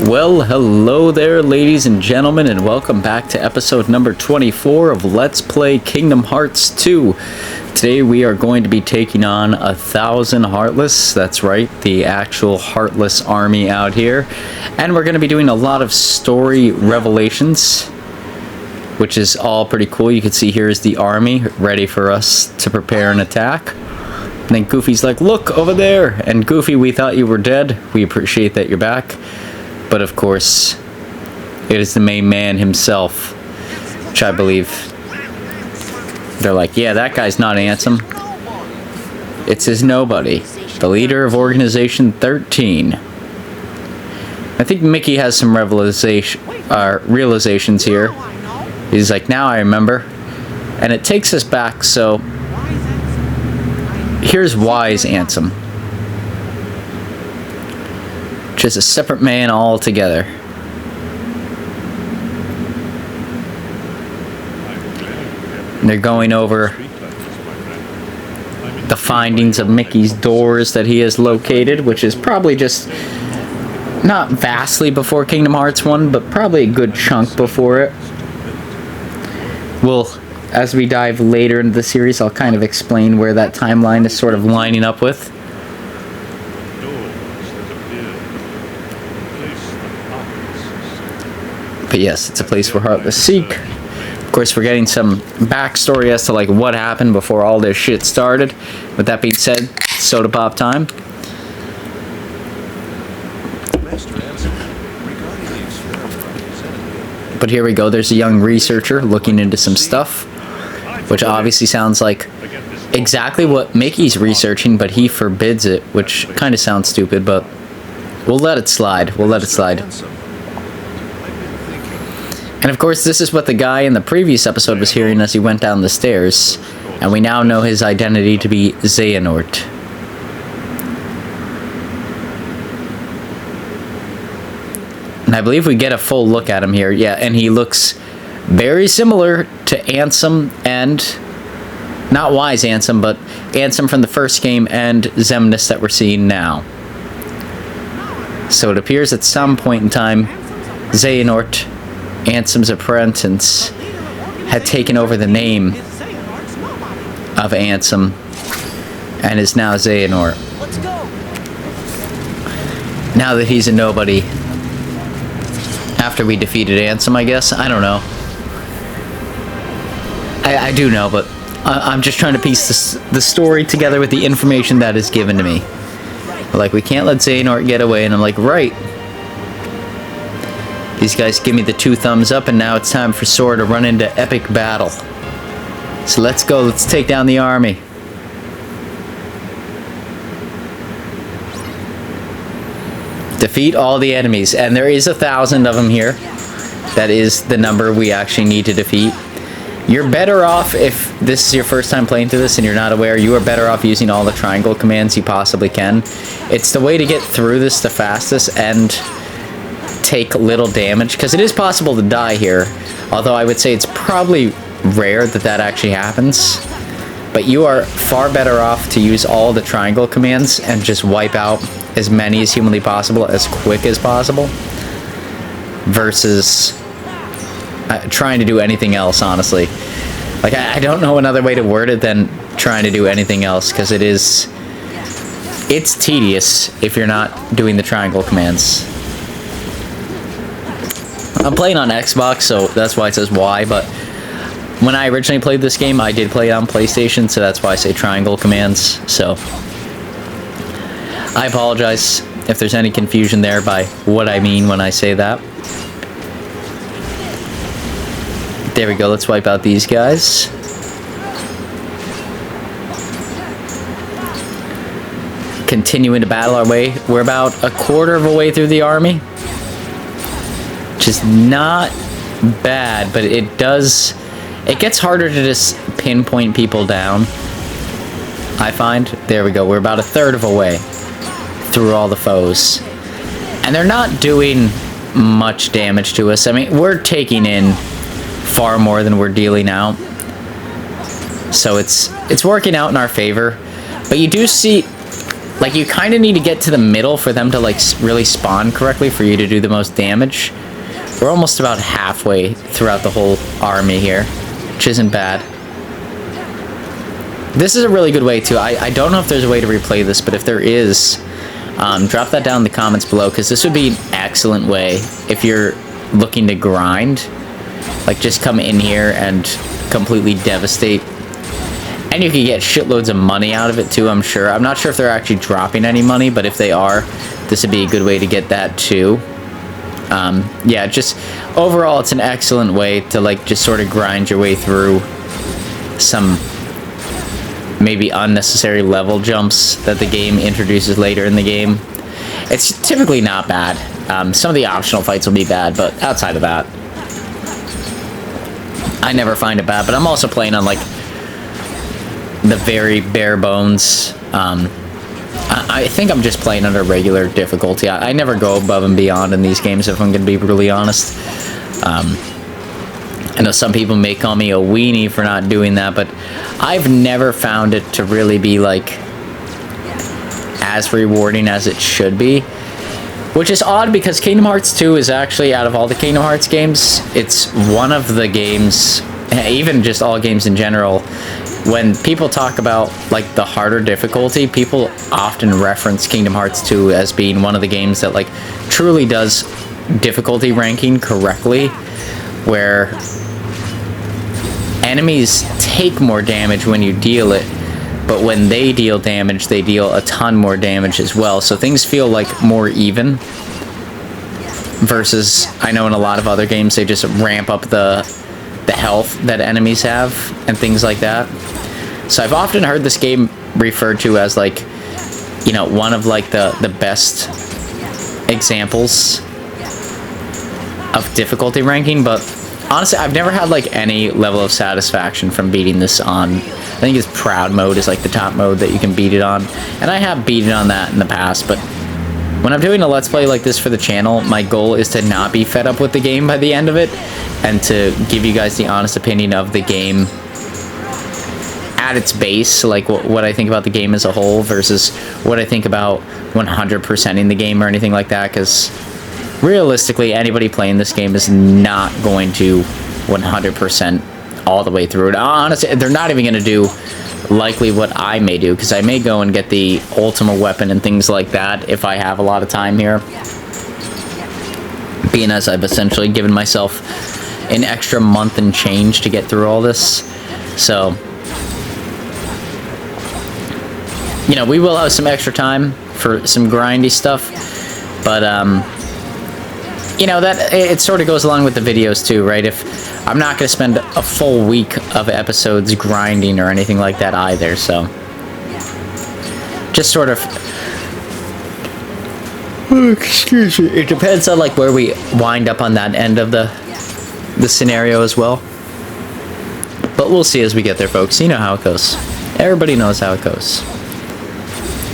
Well, hello there, ladies and gentlemen, and welcome back to episode number 24 of Let's Play Kingdom Hearts 2. Today we are going to be taking on 1,000 Heartless. That's right, the actual Heartless army out here. And we're going to be doing a lot of story revelations, which is all pretty cool. You can see here is the army ready for us to prepare an attack. And then Goofy's like, look, over there! And Goofy, we thought you were dead. We appreciate that you're back. But of course, it is the main man himself, which I believe. They're like, yeah, that guy's not Ansem. It's his nobody, the leader of Organization 13. I think Mickey has some realizations here. He's like, now I remember. And it takes us back, so here's wise Ansem. Just a separate man altogether. And they're going over the findings of Mickey's doors that he has located, which is probably just not vastly before Kingdom Hearts 1, but probably a good chunk before it. Well, as we dive later into the series, I'll kind of explain where that timeline is sort of lining up with. But yes, it's a place where Heartless seek. Of course, we're getting some backstory as to like what happened before all this shit started. With that being said, soda pop time. But here we go. There's a young researcher looking into some stuff, which obviously sounds like exactly what Mickey's researching, but he forbids it, which kind of sounds stupid, but we'll let it slide. We'll let it slide. And of course, this is what the guy in the previous episode was hearing as he went down the stairs. And we now know his identity to be Xehanort. And I believe we get a full look at him here. Yeah, and he looks very similar to Ansem and... not Wise Ansem, but Ansem from the first game and Xemnas that we're seeing now. So it appears at some point in time, Xehanort, Ansem's apprentice, had taken over the name of Ansem and is now Xehanort. Now that he's a nobody, after we defeated Ansem, I guess. I don't know. I do know, but I'm just trying to piece the story together with the information that is given to me. Like, we can't let Xehanort get away, and I'm like, right. These guys give me the 2 thumbs up, and now it's time for Sora to run into epic battle. So let's go, let's take down the army. Defeat all the enemies, and there is 1,000 of them here. That is the number we actually need to defeat. You're better off, if this is your first time playing through this and you're not aware, you are better off using all the triangle commands you possibly can. It's the way to get through this the fastest and take little damage, because it is possible to die here, although I would say it's probably rare that that actually happens. But you are far better off to use all the triangle commands and just wipe out as many as humanly possible as quick as possible versus trying to do anything else, honestly. Like, I don't know another way to word it than trying to do anything else, because it's tedious if you're not doing the triangle commands. I'm playing on Xbox, so that's why it says Y, but when I originally played this game, I did play it on PlayStation, so that's why I say triangle commands. So I apologize if there's any confusion there by what I mean when I say that. There we go, let's wipe out these guys. Continuing to battle our way. We're about a quarter of a way through the army, which is not bad, but it gets harder to just pinpoint people down, I find. There we go, we're about a third of a way through all the foes. And they're not doing much damage to us. I mean, we're taking in far more than we're dealing out. So it's working out in our favor. But you do see Like, you kind of need to get to the middle for them to, like, really spawn correctly for you to do the most damage. We're almost about halfway throughout the whole army here, which isn't bad. This is a really good way, too. I don't know if there's a way to replay this, but if there is, drop that down in the comments below, because this would be an excellent way if you're looking to grind. Like, just come in here and completely devastate. And you can get shitloads of money out of it too, I'm sure. I'm not sure if they're actually dropping any money, but if they are, this would be a good way to get that too. Yeah, just overall, it's an excellent way to, like, just sort of grind your way through some maybe unnecessary level jumps that the game introduces later in the game. It's typically not bad. Some of the optional fights will be bad, but outside of that, I never find it bad. But I'm also playing on, like, the very bare bones. I think I'm just playing under regular difficulty. I never go above and beyond in these games, if I'm going to be brutally honest. I know some people may call me a weenie for not doing that, but I've never found it to really be, like, as rewarding as it should be. Which is odd, because Kingdom Hearts 2 is actually, out of all the Kingdom Hearts games, it's one of the games, even just all games in general, when people talk about, like, the harder difficulty, people often reference Kingdom Hearts 2 as being one of the games that, like, truly does difficulty ranking correctly, where enemies take more damage when you deal it, but when they deal damage, they deal a ton more damage as well. So things feel, like, more even. Versus, I know in a lot of other games, they just ramp up the health that enemies have and things like that. So I've often heard this game referred to as, like, you know, one of, like, the best examples of difficulty ranking, but honestly, I've never had, like, any level of satisfaction from beating this on, I think it's Proud mode is, like, the top mode that you can beat it on, and I have beaten on that in the past, but when I'm doing a Let's Play like this for the channel, my goal is to not be fed up with the game by the end of it, and to give you guys the honest opinion of the game at its base, like what I think about the game as a whole versus what I think about 100%ing the game or anything like that, because realistically, anybody playing this game is not going to 100% all the way through it. Honestly, they're not even going to do likely what I may do, because I may go and get the ultimate weapon and things like that if I have a lot of time here, being as I've essentially given myself an extra month and change to get through all this. So, you know, we will have some extra time for some grindy stuff, but you know, that it sort of goes along with the videos too, right? If I'm not going to spend a full week of episodes grinding or anything like that either, so just sort of, excuse me, it depends on, like, where we wind up on that end of the scenario as well. But we'll see as we get there, folks. You know how it goes. Everybody knows how it goes.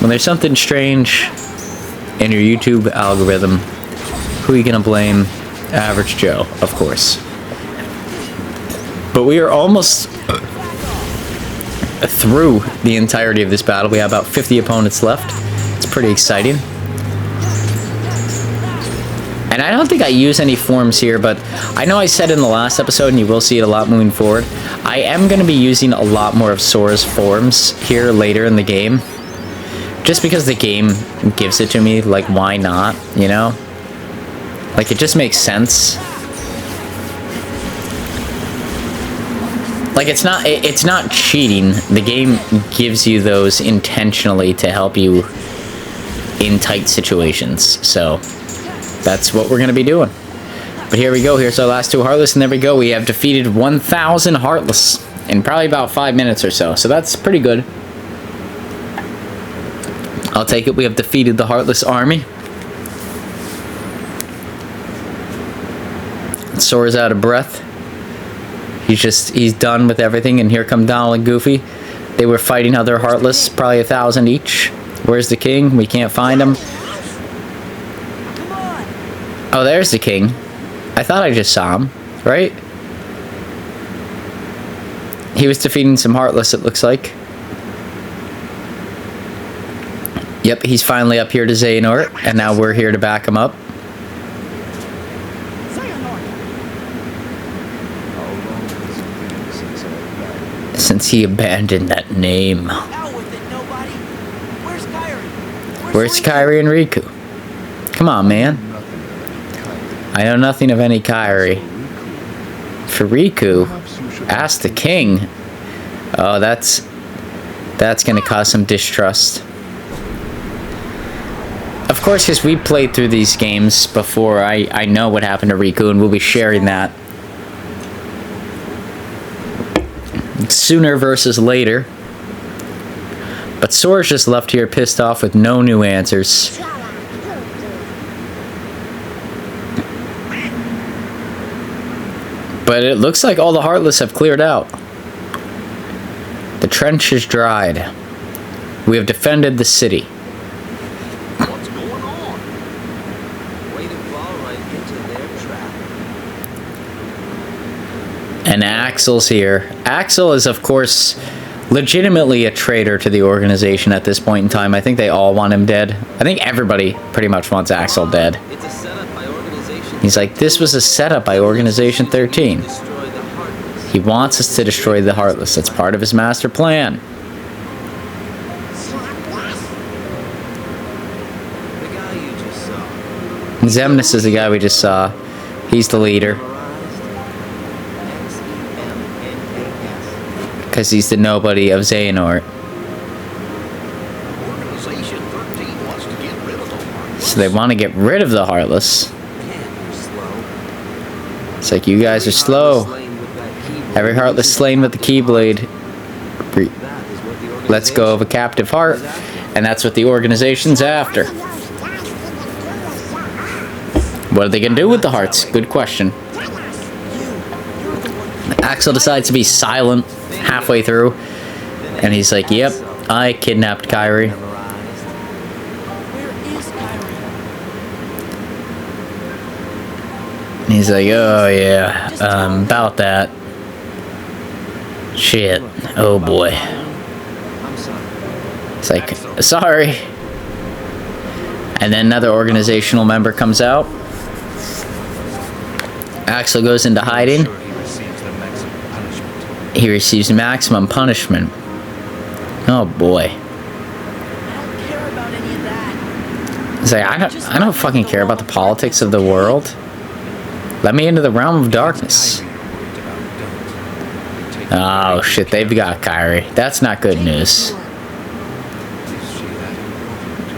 When there's something strange in your YouTube algorithm, who are you gonna blame? Average Joe, of course. But we are almost through the entirety of this battle. We have about 50 opponents left. It's pretty exciting. And I don't think I use any forms here, but I know I said in the last episode, and you will see it a lot moving forward, I am going to be using a lot more of Sora's forms here later in the game. Just because the game gives it to me, like, why not, you know? Like, it just makes sense. Like, it's not cheating. The game gives you those intentionally to help you in tight situations. So, that's what we're going to be doing. But here we go. Here's our last two Heartless, and there we go. We have defeated 1,000 Heartless in probably about 5 minutes or so. So that's pretty good. I'll take it. We have defeated the Heartless army. Sora's out of breath. He's done with everything, and here come Donald and Goofy. They were fighting other Heartless, probably 1,000 each. Where's the king? We can't find him. Oh, there's the king. I thought I just saw him, right? He was defeating some Heartless, it looks like. Yep, he's finally up here to Xehanort, and now we're here to back him up. Since he abandoned that name. Where's Kairi and Riku? Come on, man. I know nothing of any Kairi. For Riku, ask the king. Oh, that's gonna cause some distrust. Of course, because we played through these games before, I know what happened to Riku, and we'll be sharing that sooner versus later. But Sora's just left here pissed off with no new answers. But it looks like all the Heartless have cleared out. The trench is dried. We have defended the city. What's going on? Way to fall right into their trap. And Axel's here. Axel is, of course, legitimately a traitor to the organization at this point in time. I think they all want him dead. I think everybody pretty much wants Axel dead. It's a setup by Organization. He's like, this was a setup by Organization 13. Destroy the Heartless. He wants us to destroy the Heartless. That's part of his master plan. The guy you just saw. Xemnas is the guy we just saw. He's the leader. Xemnas. Because he's the nobody of Xehanort. Organization 13 wants to get rid of the Heartless. So they want to get rid of the Heartless. Man, you're slow. It's like, you guys are slow. Every Heartless slain with the Keyblade. Let's go of a captive heart. And that's what the organization's after. What are they going to do with the hearts? Good question. Axel decides to be silent halfway through. And he's like, yep, I kidnapped Kairi. And he's like, oh yeah, about that. Shit. Oh boy. It's like, sorry. And then another organizational member comes out. Axel goes into hiding. He receives maximum punishment. Oh boy. He's like, I don't fucking care about the politics of the world. Let me into the realm of darkness. Oh shit, they've got Kairi. That's not good news.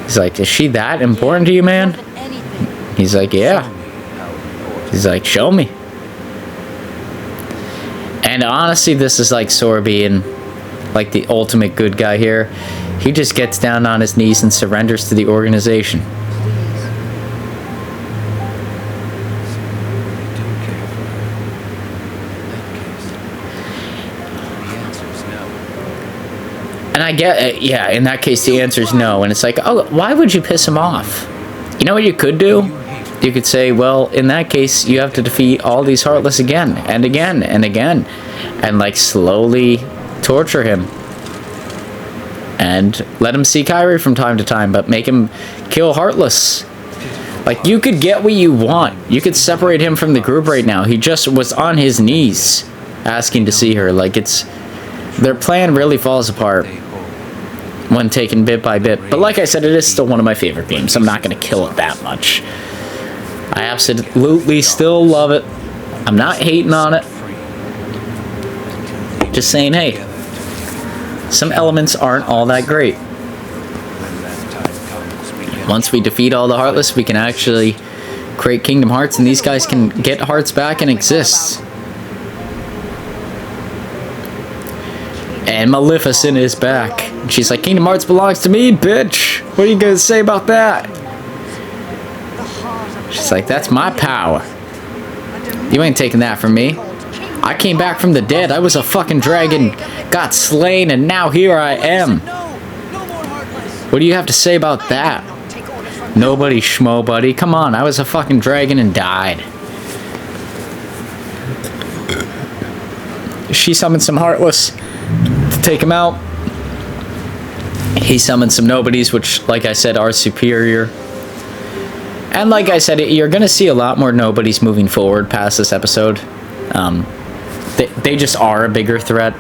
He's like, is she that important to you, man? He's like, yeah. He's like, show me. And honestly, this is like Sora being like the ultimate good guy here. He just gets down on his knees and surrenders to the organization. And I get, yeah, in that case, the answer is no. And it's like, oh, why would you piss him off? You know what you could do? You could say, well, in that case, you have to defeat all these Heartless again, and again, and again. And, like, slowly torture him. And let him see Kairi from time to time, but make him kill Heartless. Like, you could get what you want. You could separate him from the group right now. He just was on his knees asking to see her. Like, it's... Their plan really falls apart when taken bit by bit. But like I said, it is still one of my favorite games. I'm not going to kill it that much. I absolutely still love it. I'm not hating on it. Just saying, hey, some elements aren't all that great. Once we defeat all the Heartless, we can actually create Kingdom Hearts, and these guys can get hearts back and exist. And Maleficent is back. She's like, Kingdom Hearts belongs to me, bitch. What are you gonna say about that? She's like, that's my power. You ain't taking that from me. I came back from the dead. I was a fucking dragon, got slain, and now here I am. What do you have to say about that? Nobody, schmo buddy. Come on, I was a fucking dragon and died. She summoned some Heartless to take him out. He summoned some nobodies, which, like I said, are superior. And like I said, you're going to see a lot more nobodies moving forward past this episode. They just are a bigger threat.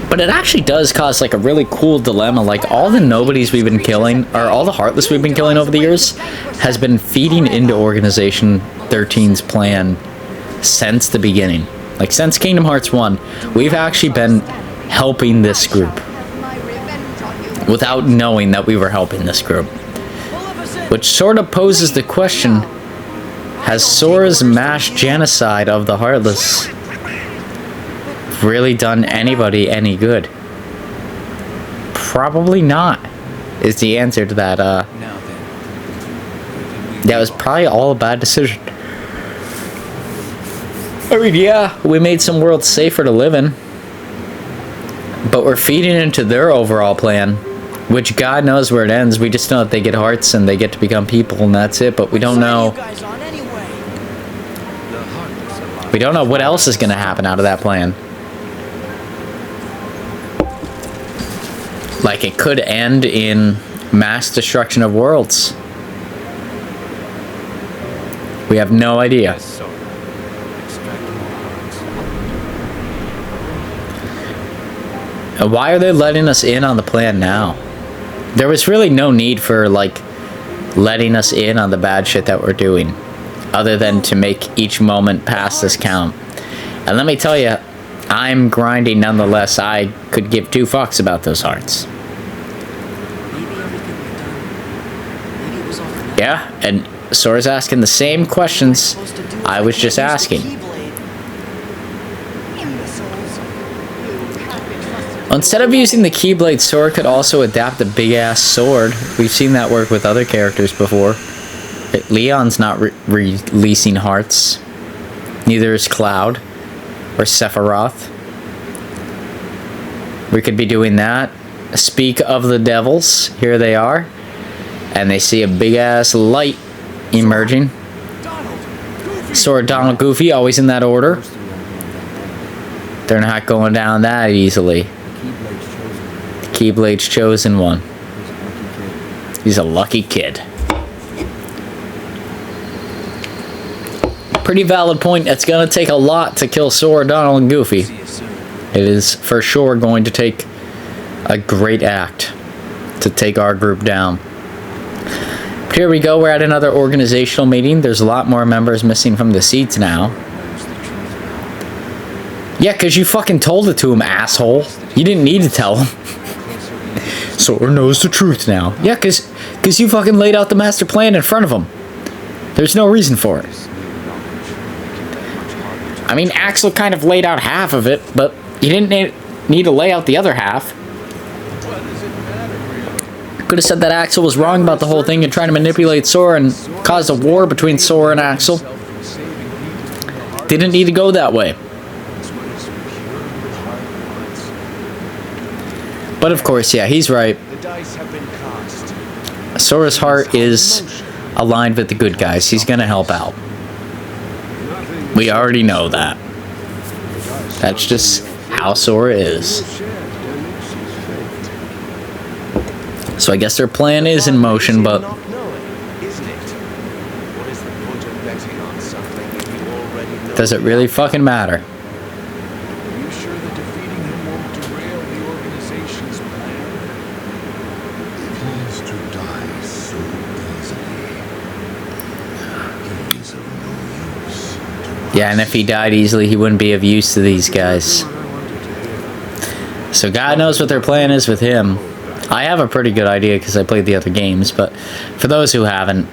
But it actually does cause like a really cool dilemma. Like all the nobodies we've been killing, or all the Heartless we've been killing over the years, has been feeding into Organization 13's plan since the beginning. Like since Kingdom Hearts 1, we've actually been helping this group without knowing that we were helping this group. Which sort of poses the question, has Sora's mass genocide of the Heartless really done anybody any good? Probably not, is the answer to that. That was probably all a bad decision. I mean, yeah, we made some worlds safer to live in, but we're feeding into their overall plan, which God knows where it ends. We just know that they get hearts and they get to become people, and that's it. But we don't know. We don't know what else is going to happen out of that plan. Like, it could end in mass destruction of worlds. We have no idea. And why are they letting us in on the plan now? There was really no need for, like, letting us in on the bad shit that we're doing, other than to make each moment past this count. And let me tell you, I'm grinding nonetheless. I could give two fucks about those hearts. Yeah, and Sora's asking the same questions I was just asking. Instead of using the Keyblade, Sora could also adapt a big-ass sword. We've seen that work with other characters before. Leon's not releasing hearts. Neither is Cloud or Sephiroth. We could be doing that. Speak of the devils. Here they are. And they see a big-ass light emerging. Sora, Donald, Goofy, always in that order. They're not going down that easily. Keyblade's chosen one. He's a lucky kid. Pretty valid point. It's going to take a lot to kill Sora, Donald, and Goofy. It is for sure going to take a great act to take our group down. But here we go. We're at another organizational meeting. There's a lot more members missing from the seats now. Yeah, because you fucking told it to him, asshole. You didn't need to tell him. Sora knows the truth now. Yeah, because you fucking laid out the master plan in front of him. There's no reason for it. I mean, Axel kind of laid out half of it, but you didn't need to lay out the other half. Could have said that Axel was wrong about the whole thing and trying to manipulate Sora and caused a war between Sora and Axel. Didn't need to go that way. But of course, yeah, he's right. Sora's heart is aligned with the good guys. He's going to help out. We already know that. That's just how Sora is. So I guess their plan is in motion, but does it really fucking matter? Yeah, and if he died easily, he wouldn't be of use to these guys. So God knows what their plan is with him. I have a pretty good idea because I played the other games, but for those who haven't,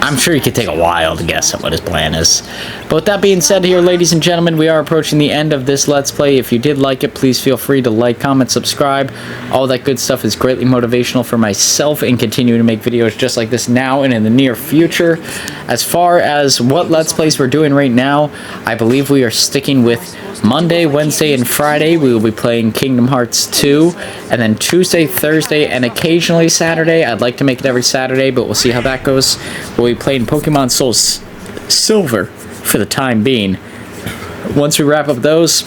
I'm sure you could take a while to guess at what his plan is. But with that being said here, ladies and gentlemen, we are approaching the end of this Let's Play. If you did like it, please feel free to like, comment, subscribe. All that good stuff is greatly motivational for myself in continuing to make videos just like this now and in the near future. As far as what Let's Plays we're doing right now, I believe we are sticking with Monday, Wednesday, and Friday. We will be playing Kingdom Hearts 2, and then Tuesday, Thursday, and occasionally Saturday. I'd like to make it every Saturday, but we'll see how that goes. We'll be playing Pokemon Soul Silver for the time being. Once we wrap up those,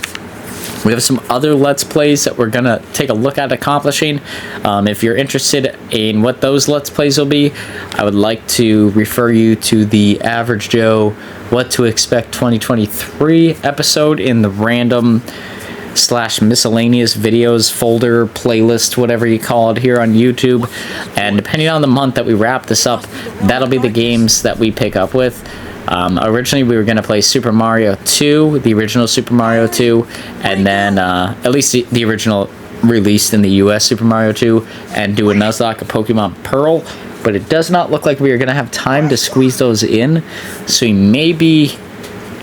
We have some other Let's Plays that we're going to take a look at accomplishing. If you're interested in what those Let's Plays will be, I would like to refer you to the Average Joe What to Expect 2023 episode in the random / miscellaneous videos folder, playlist, whatever you call it here on YouTube. And depending on the month that we wrap this up, that'll be the games that we pick up with. Originally we were going to play Super Mario 2, the original Super Mario 2, and then at least the original released in the US Super Mario 2, and do a Nuzlocke of Pokemon Pearl, but it does not look like we are going to have time to squeeze those in, so we may be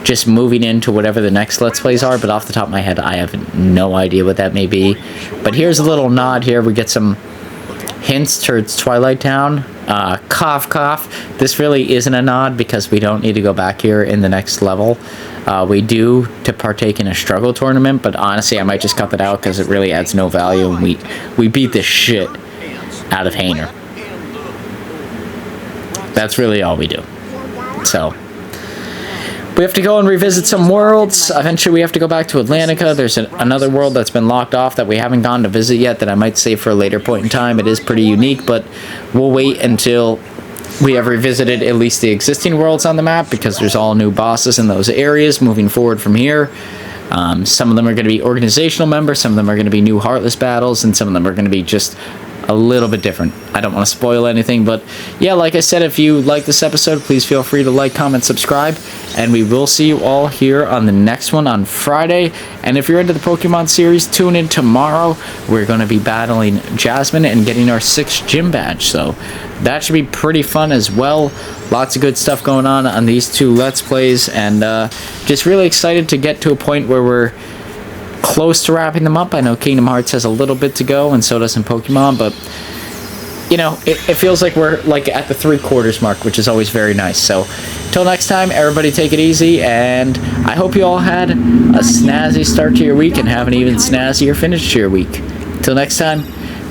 just moving into whatever the next Let's Plays are, but off the top of my head I have no idea what that may be. But here's a little nod here, we get some hints towards Twilight Town. Cough cough, this really isn't a nod because we don't need to go back here in the next level. We do to partake in a struggle tournament, but honestly I might just cut that out because it really adds no value, and we beat the shit out of Hainer. That's really all we do. So we have to go and revisit some worlds. Eventually we have to go back to Atlantica. There's another world that's been locked off that we haven't gone to visit yet that I might save for a later point in time. It is pretty unique, but we'll wait until we have revisited at least the existing worlds on the map, because there's all new bosses in those areas moving forward from here. Some of them are going to be organizational members, some of them are going to be new Heartless battles, and some of them are going to be just a little bit different. I don't want to spoil anything, but yeah, like I said, if you like this episode, please feel free to like, comment, subscribe, and we will see you all here on the next one on Friday. And if you're into the Pokemon series, tune in tomorrow. We're going to be battling Jasmine and getting our 6th gym badge, so that should be pretty fun as well. Lots of good stuff going on these 2 Let's Plays, and just really excited to get to a point where we're close to wrapping them up. I know Kingdom Hearts has a little bit to go, and so does some Pokemon, but you know, it feels like we're like at the 3/4 mark, which is always very nice. So till next time, everybody take it easy, and I hope you all had a snazzy start to your week and have an even snazzier finish to your week. Till next time,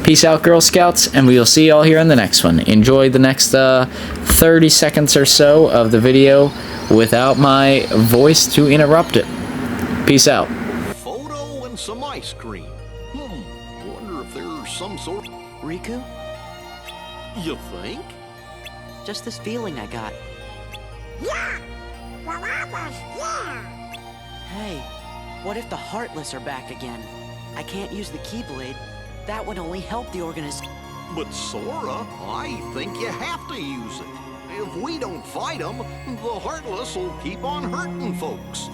peace out, Girl Scouts, and we will see you all here in the next one. Enjoy the next 30 seconds or so of the video without my voice to interrupt it. Peace out. Some ice cream. Wonder if there's some sort. Riku? You think? Just this feeling I got. Yeah! Well, I was there! Hey, what if the Heartless are back again? I can't use the Keyblade. That would only help the organization. But Sora, I think you have to use it. If we don't fight them, the Heartless will keep on hurting folks.